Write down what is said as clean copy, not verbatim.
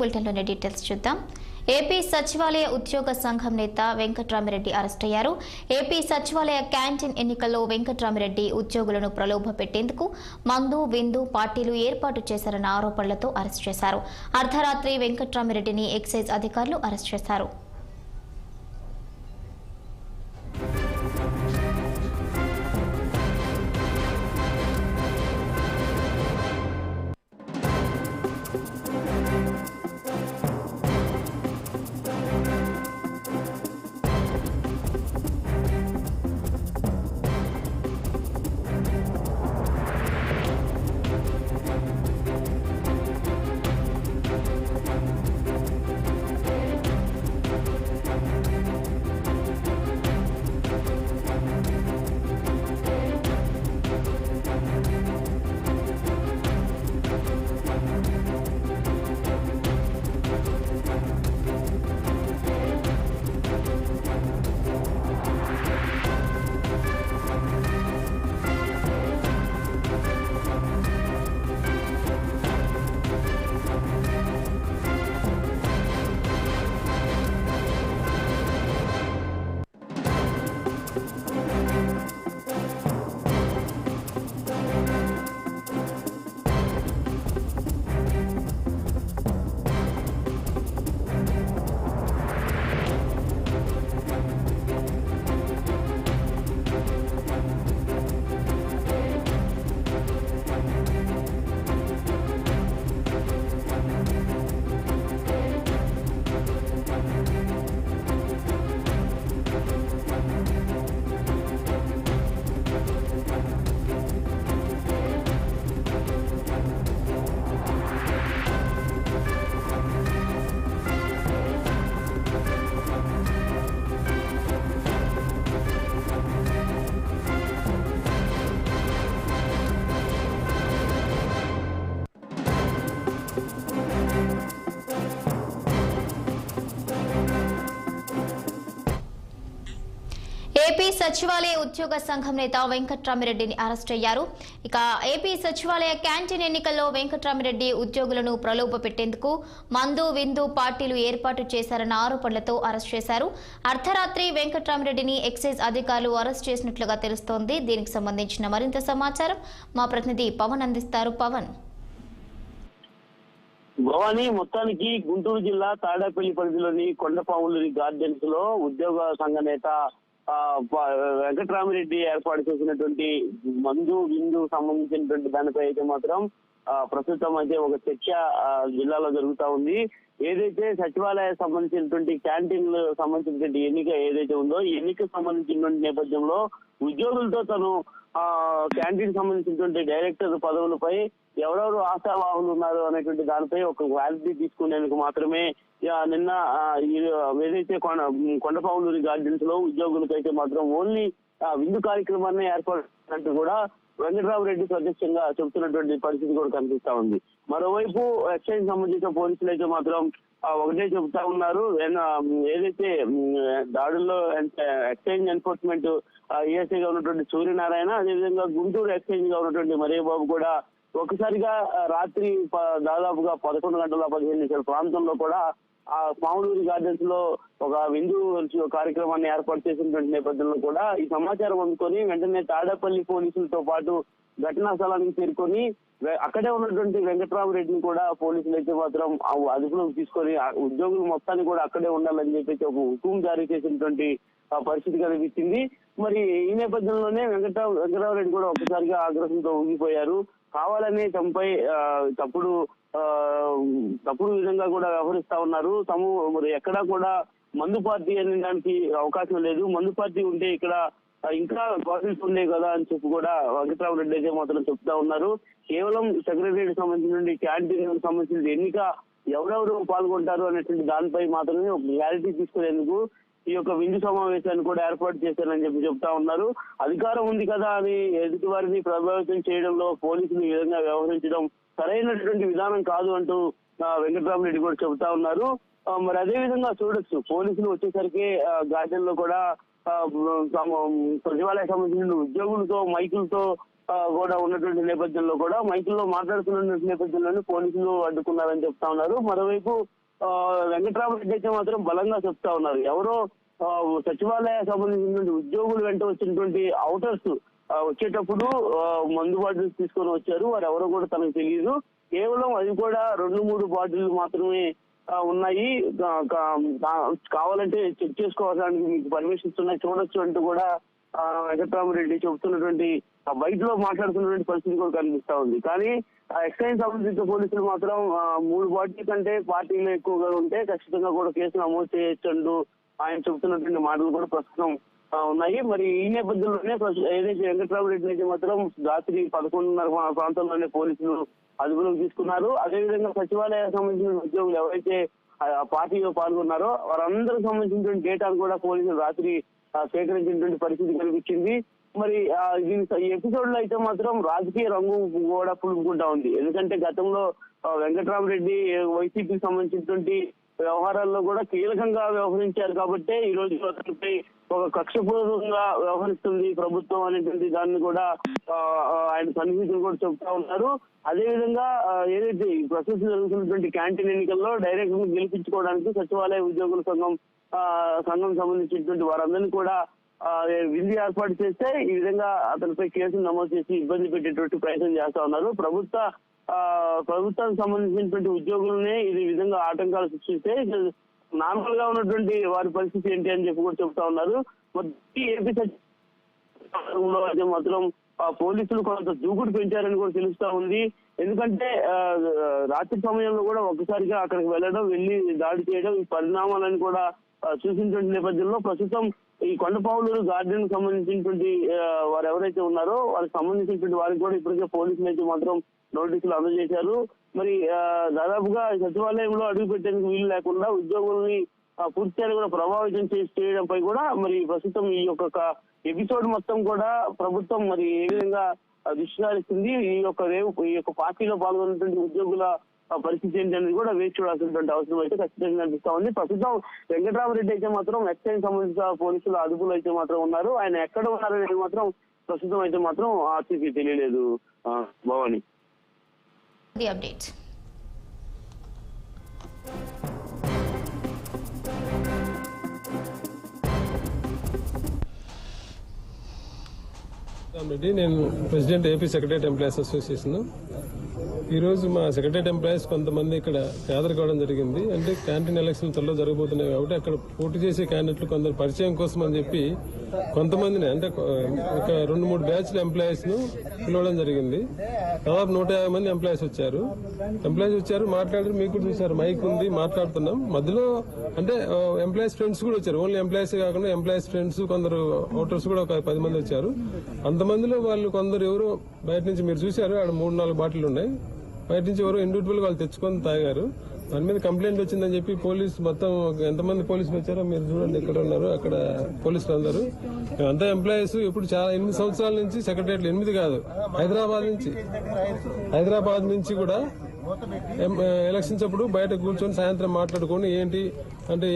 బులెటిన్లోని details చూద్దాం. AP సచివాలయ ఉద్యోగ సంఘం నేత వెంకట్రామిరెడ్డి అరెస్ట్ అయ్యారు. ఏపీ సచివాలయ క్యాంటీన్ ఎన్నికల్లో వెంకట్రామిరెడ్డి ఉద్యోగులను ప్రలోభ పెట్టేందుకు మందు విందు పార్టీలు ఏర్పాటు చేశారన్న ఆరోపణలతో అరెస్ట్ చేశారు. అర్ధరాత్రి వెంకట్రామిరెడ్డిని ఎక్సైజ్ అధికారులు అరెస్ట్ చేశారు. ఏపీ సచివాలయ ఉద్యోగ సంఘం నేత వెంకట్రామిరెడ్డిని అరెస్ట్ అయ్యారు. ఇక ఏపీ సచివాలయ క్యాంటీన్ ఎన్నికల్లో వెంకట్రామిరెడ్డి ఉద్యోగులను ప్రలోభ పెట్టేందుకు మందు విందు పార్టీలు ఏర్పాటు చేశారన్న ఆరోపణలతో అరెస్ట్ చేశారు. అర్ధరాత్రి వెంకట్రామిరెడ్డిని ఎక్సైజ్ అధికారులు అరెస్ట్ చేసినట్లుగా తెలుస్తోంది. దీనికి సంబంధించిన మరింత సమాచారం మా ప్రతినిధి పవన్ అందిస్తారు. పవన్. భవానీ, మొత్తానికి గుంటూరు జిల్లా తాడేపల్లి పరిధిలోని కొండపావులూరి గార్డెన్స్ లో ఉద్యోగ సంఘ నేత వెంకట్రామిరెడ్డి ఏర్పాటు చేసినటువంటి మందు విందు సంబంధించినటువంటి దానిపై అయితే మాత్రం ప్రస్తుతం అయితే ఒక చర్చ జిల్లాలో జరుగుతా ఉంది. ఏదైతే సచివాలయ సంబంధించినటువంటి క్యాంటీన్ సంబంధించినటువంటి ఎన్నిక ఏదైతే ఉందో ఈ ఎన్నికకు సంబంధించినటువంటి నేపథ్యంలో ఉద్యోగులతో తను క్యాంటీన్ సంబంధించినటువంటి డైరెక్టర్ పదవులపై ఎవరెవరు ఆశావాహులు ఉన్నారు అనేటువంటి దానిపై ఒక క్లారిటీ తీసుకునేందుకు మాత్రమే నిన్న ఏదైతే కొండపావులూరి గార్డెన్స్ లో ఉద్యోగులకైతే మాత్రం ఓన్లీ విందు కార్యక్రమాన్ని ఏర్పడినట్టు కూడా వెంకట్రామిరెడ్డి ప్రత్యక్షంగా చెబుతున్నటువంటి పరిస్థితి కూడా కనిపిస్తా ఉంది. మరోవైపు ఎక్సైజ్ సంబంధించిన పోలీసులు అయితే మాత్రం ఒకటే చెబుతా ఉన్నారు. ఏదైతే దాడుల్లో ఎక్సైజ్ ఎన్ఫోర్స్మెంట్ ఏఎస్ఐగా ఉన్నటువంటి సూర్యనారాయణ, అదేవిధంగా గుంటూరు ఎక్సైజ్ గా ఉన్నటువంటి మరియ బాబు కూడా ఒకసారిగా రాత్రి దాదాపుగా 11:15 ప్రాంతంలో కూడా ఆ పావులూరి గార్డెన్స్ లో ఒక విందు కార్యక్రమాన్ని ఏర్పాటు చేసినటువంటి నేపథ్యంలో కూడా ఈ సమాచారం అందుకొని వెంటనే తాడేపల్లి పోలీసులతో పాటు ఘటనా స్థలానికి చేరుకొని అక్కడే ఉన్నటువంటి వెంకట్రామిరెడ్డిని కూడా పోలీసులు అయితే మాత్రం అదుపులోకి తీసుకొని ఉద్యోగులు మొత్తాన్ని కూడా అక్కడే ఉండాలని చెప్పేసి ఒక హుకుం జారీ చేసినటువంటి పరిస్థితి కనిపించింది. మరి ఈ నేపథ్యంలోనే వెంకట్రామిరెడ్డి కూడా ఒక్కసారిగా ఆగ్రహంతో ఊగిపోయారు. కావాలని తమపై తప్పుడు విధంగా కూడా వ్యవహరిస్తా ఉన్నారు. మరి ఎక్కడా కూడా మందు పార్టీ అనడానికి అవకాశం లేదు. మందు పార్టీ ఉంటే ఇక్కడ ఇంకా ప్రాసెస్ ఉండే కదా అని చెప్పి కూడా వెంకట్రామిరెడ్డి అయితే మాత్రం చెప్తా ఉన్నారు. కేవలం సెక్రటరీ సంబంధించిన క్యాంటీన్ సంబంధించిన ఎన్నిక ఎవరెవరు పాల్గొంటారు అనేటువంటి దానిపై మాత్రమే ఒక క్లారిటీ తీసుకునేందుకు ఈ యొక్క విందు సమావేశాన్ని కూడా ఏర్పాటు చేశారని చెప్పి చెప్తా ఉన్నారు. అధికారం ఉంది కదా అని ఎదుటి వారిని ప్రభావితం చేయడంలో పోలీసులు ఈ విధంగా వ్యవహరించడం సరైనటువంటి విధానం కాదు అంటూ వెంకట్రామిరెడ్డి కూడా చెబుతా ఉన్నారు. మరి అదే విధంగా చూడొచ్చు, పోలీసులు వచ్చేసరికి గార్డెన్ లో కూడా సచివాలయ సంబంధించిన ఉద్యోగులతో మైకులతో కూడా ఉన్నటువంటి నేపథ్యంలో కూడా మైకుల్లో మాట్లాడుతున్నటువంటి నేపథ్యంలోనే పోలీసులు అడ్డుకున్నారని చెప్తా ఉన్నారు. మరోవైపు వెంకట్రామరెడ్డి అయితే మాత్రం బలంగా చెప్తా ఉన్నారు. ఎవరో సచివాలయ సంబంధించినటువంటి ఉద్యోగులు వెంట వచ్చినటువంటి ఔటర్స్ వచ్చేటప్పుడు మందు బాటిల్స్ తీసుకొని వచ్చారు. వారు ఎవరో కూడా తనకు తెలియదు. కేవలం అది కూడా 2-3 బాటిల్ మాత్రమే ఉన్నాయి. కావాలంటే చెక్ చేసుకోవడానికి మీకు పర్మిషన్స్ ఉన్నాయి, చూడొచ్చు అంటూ కూడా వెంకట్రామరెడ్డి చెబుతున్నటువంటి బయటలో మాట్లాడుతున్నటువంటి పరిస్థితి కూడా కనిపిస్తా ఉంది. కానీ ఎక్సైజ్ సంబంధించిన పోలీసులు మాత్రం 3 బాటిల్ కంటే పార్టీలు ఎక్కువగా ఉంటే ఖచ్చితంగా కూడా కేసు నమోదు చేయొచ్చు అంటూ ఆయన చెబుతున్నటువంటి మాటలు కూడా ప్రస్తుతం ఉన్నాయి. మరి ఈ నేపథ్యంలోనే ఏదైతే వెంకట్రామరెడ్డి అయితే మాత్రం రాత్రి 11:30 ప్రాంతంలోనే పోలీసులు అదుపులోకి తీసుకున్నారు. అదేవిధంగా సచివాలయానికి సంబంధించిన ఉద్యోగులు ఎవరైతే పార్టీలో పాల్గొన్నారో వారందరికి సంబంధించినటువంటి డేటాను కూడా పోలీసులు రాత్రి సేకరించినటువంటి పరిస్థితి కనిపించింది. మరి ఈ ఎపిసోడ్ లో అయితే మాత్రం రాజకీయ రంగు కూడా పులుపుకుంటా ఉంది. ఎందుకంటే గతంలో వెంకట్రామరెడ్డి వైసీపీకి సంబంధించినటువంటి వ్యవహారాల్లో కూడా కీలకంగా వ్యవహరించారు కాబట్టి ఈ రోజు అతనిపై ఒక కక్షపూర్వకంగా వ్యవహరిస్తుంది ప్రభుత్వం అనేటువంటి దాన్ని కూడా ఆయన సన్నిహితులు కూడా చెప్తా ఉన్నారు. అదేవిధంగా ఏదైతే ఈ ప్రస్తుతం జరుగుతున్నటువంటి క్యాంటీన్ ఎన్నికల్లో డైరెక్ట్ గా గెలిపించుకోవడానికి సచివాలయ ఉద్యోగుల సంఘం సంబంధించినటువంటి వారందరినీ కూడా విందు ఏర్పాటు చేస్తే ఈ విధంగా అతనిపై కేసులు నమోదు చేసి ఇబ్బంది పెట్టేటువంటి ప్రయత్నం చేస్తా ఉన్నారు. ప్రభుత్వానికి సంబంధించినటువంటి ఉద్యోగులనే ఇది విధంగా ఆటంకాలు సృష్టిస్తే నార్మల్ గా ఉన్నటువంటి వారి పరిస్థితి ఏంటి అని చెప్పి కూడా చెప్తా ఉన్నారు. ఏపీ అయితే మాత్రం పోలీసులు కొంత దూకుడు పెంచారని కూడా తెలుస్తా ఉంది. ఎందుకంటే రాత్రి సమయంలో కూడా ఒక్కసారిగా అక్కడికి వెళ్ళి దాడి చేయడం ఈ పరిణామాలను కూడా చూసినటువంటి నేపథ్యంలో ప్రస్తుతం ఈ కొండపావులూరు గార్డెన్ సంబంధించినటువంటి వారు ఎవరైతే ఉన్నారో వారికి సంబంధించినటువంటి వారికి కూడా ఇప్పటికే పోలీసులు అయితే మాత్రం నోటీసులు అందజేశారు. మరి దాదాపుగా సచివాలయంలో అడుగు పెట్టేందుకు వీలు లేకుండా ఉద్యోగుల్ని పూర్తిగా కూడా ప్రభావితం చేయడంపై కూడా మరి ప్రస్తుతం ఈ యొక్క ఎపిసోడ్ మొత్తం కూడా ప్రభుత్వం మరి ఏ విధంగా దృష్టి సారిస్తుంది, ఈ యొక్క పార్టీలో పాల్గొన్నటువంటి ఉద్యోగుల పరిస్థితి ఏంటి అనేది కూడా వేచి చూడాల్సినటువంటి అవసరం అయితే ఖచ్చితంగా కనిపిస్తా ఉంది. ప్రస్తుతం వెంకట్రామరెడ్డి అయితే మాత్రం ఎక్సైజ్ సంబంధించిన పోలీసుల అదుపులో అయితే మాత్రం ఉన్నారు. ఆయన ఎక్కడ ఉన్నారనేది మాత్రం ప్రస్తుతం అయితే మాత్రం ఆర్సీకి తెలియలేదు. భవాని అప్డేట్. నేను president AP secretariat employees association. ఈరోజు మా సెక్రటరియట్ ఎంప్లాయీస్ కొంతమంది ఇక్కడ గ్యాదర్ కావడం జరిగింది. అంటే క్యాంటీన్ ఎలక్షన్ త్వరలో జరగబోతున్నాయి కాబట్టి అక్కడ పోటీ చేసే క్యాండిడేట్లు కొందరు పరిచయం కోసం అని చెప్పి కొంతమందిని అంటే ఒక 2-3 బ్యాచ్ల ఎంప్లాయీస్ ను పిలవడం జరిగింది. దాదాపు 150 మంది ఎంప్లాయీస్ వచ్చారు. మాట్లాడారు. మీకు కూడా చూసారు, మైక్ ఉంది, మాట్లాడుతున్నాం. మధ్యలో అంటే ఎంప్లాయీస్ ఫ్రెండ్స్ కూడా వచ్చారు. ఓన్లీ ఎంప్లాయీస్ కాకుండా ఎంప్లాయీస్ ఫ్రెండ్స్ కొందరు ఓటర్స్ కూడా ఒక 10 మంది వచ్చారు. అంతమందిలో వాళ్ళు కొందరు ఎవరు బయట నుంచి మీరు చూశారు, ఆడ 3-4 బాటిల్ ఉన్నాయి. బయట నుంచి ఎవరు ఇండివిజువల్ వాళ్ళు తెచ్చుకొని తాగారు. దాని మీద కంప్లైంట్ వచ్చిందని చెప్పి పోలీసు మొత్తం ఎంతమంది పోలీసులు వచ్చారో మీరు చూడండి, ఎక్కడ ఉన్నారు అక్కడ పోలీసులు అందరూ. అంతా ఎంప్లాయీస్ ఇప్పుడు చాలా 8 సంవత్సరాల నుంచి సెక్రటరియట్లు 8 కాదు, హైదరాబాద్ నుంచి కూడా ఎలక్షన్స్ అప్పుడు బయట కూర్చొని సాయంత్రం మాట్లాడుకొని ఏంటి అంటే